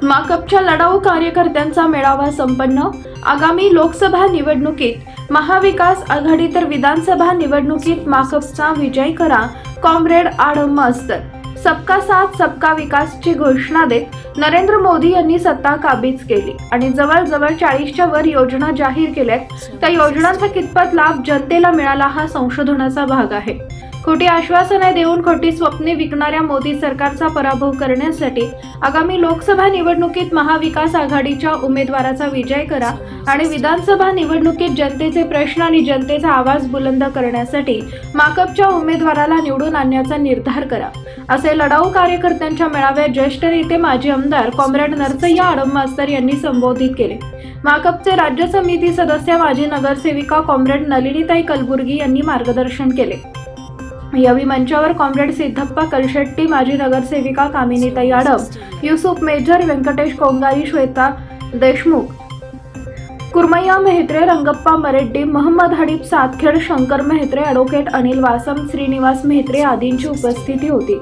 माकपच्या लढाऊ कार्यकर्त्यांचा मेळावा संपन्न। आगामी लोकसभा निवडणुकीत महाविकास आघाडी तर विधानसभा निवडणुकीत माकपचा विजय करा। कॉम्रेड आडम मास्तर। सबका साथ सबका विकासची घोषणा देत नरेंद्र मोदी यांनी सत्ता काबीज केली आणि जवळजवळ 40च्या वर योजना जाहीर केल्यात। त्या योजनांचा कितपत लाभ जनतेला मिळाला हा संशोधनाचा भाग आहे। खोटी आश्वासने देऊन खोटी स्वप्ने विकणाऱ्या मोदी सरकारचा पराभव करण्यासाठी आगामी लोकसभा निवडणुकीत महाविकास आघाडीच्या उमेदवाराचा विजय करा आणि विधानसभा निवडणुकीत जनतेचे प्रश्न आणि जनतेचा आवाज बुलंद करण्यासाठी माकपच्या उमेदवाराला निवडून आणण्याचा निर्धार करा, असे लढाऊ कार्यकर्त्यांच्या मेळाव्यात ज्येष्ठ नेते माजी आमदार कॉम्रेड नरसय्या आडम मास्तर यांनी संबोधित केले। माकपचे राज्य समिती सदस्य माजी नगरसेविका कॉम्रेड नलिनीताई कलबुर्गी यांनी मार्गदर्शन केले। यावेळी मंचावर कॉम्रेड सिद्धप्पा कलशेट्टी, माजी नगरसेविका कामिनीताई आडम, युसुफ मेजर, व्यंकटेश कोंगारी, श्वेता देशमुख, कुरमय्या मेहत्रे, रंगप्पा मरेड्डी, मोहम्मद हडीप सातखेड, शंकर मेहत्रे, ॲडव्होकेट अनिल वासम, श्रीनिवास मेहत्रे आदींची उपस्थिती होती।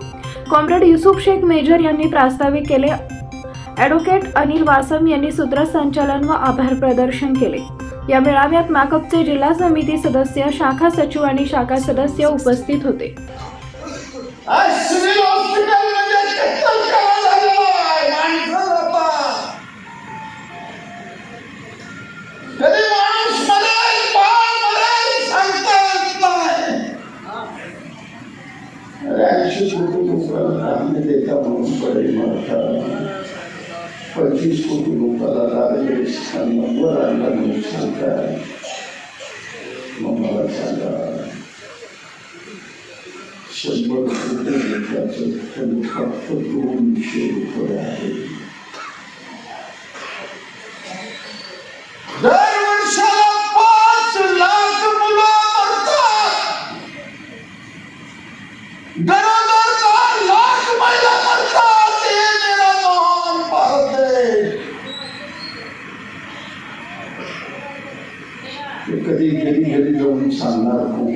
कॉम्रेड युसुफ शेख मेजर यांनी प्रास्ताविक केले। ॲडव्होकेट अनिल वासम यांनी सूत्रसंचालन व आभार प्रदर्शन केले। या मेळाव्यात माकपचे जिल्हा समिती सदस्य, शाखा सचिव आणि शाखा सदस्य उपस्थित होते। पंचवीस कोटी लोकांना नंबर आणला म्हणून सांगताय, मग मला सांगा 100 कोटी घेतल्याचं फक्त 200 रुपये आहे। दरवर्षाला 5 लाख मुलं मरतात, दरोदर 4 लाख महिला मरतात। कधी घरी घरी जाऊन सांगणार कोण?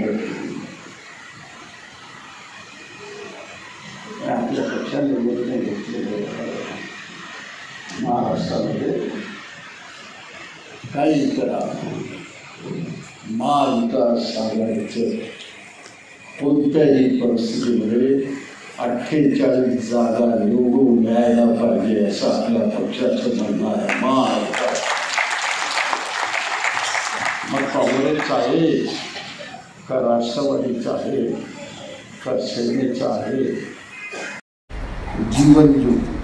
आपल्या पक्षाने निर्णय घेतलेले महाराष्ट्रामध्ये काही करा, महाविकास आघाडीचं कोणत्याही परिस्थितीमध्ये 48 जागा निवडून द्यायला पाहिजे असं आपल्या पक्षाचं म्हणणं आहे। महाविकास मग काँग्रेसचा आहे का राष्ट्रवादीचा आहे का सेनेचा आहे? जीवन ज्योती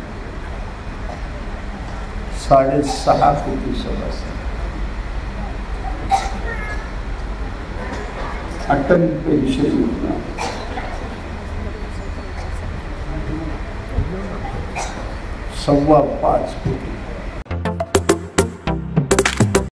6.5 कोटी सदस्य, अटल पेन्शन योजना 5.25 कोटी,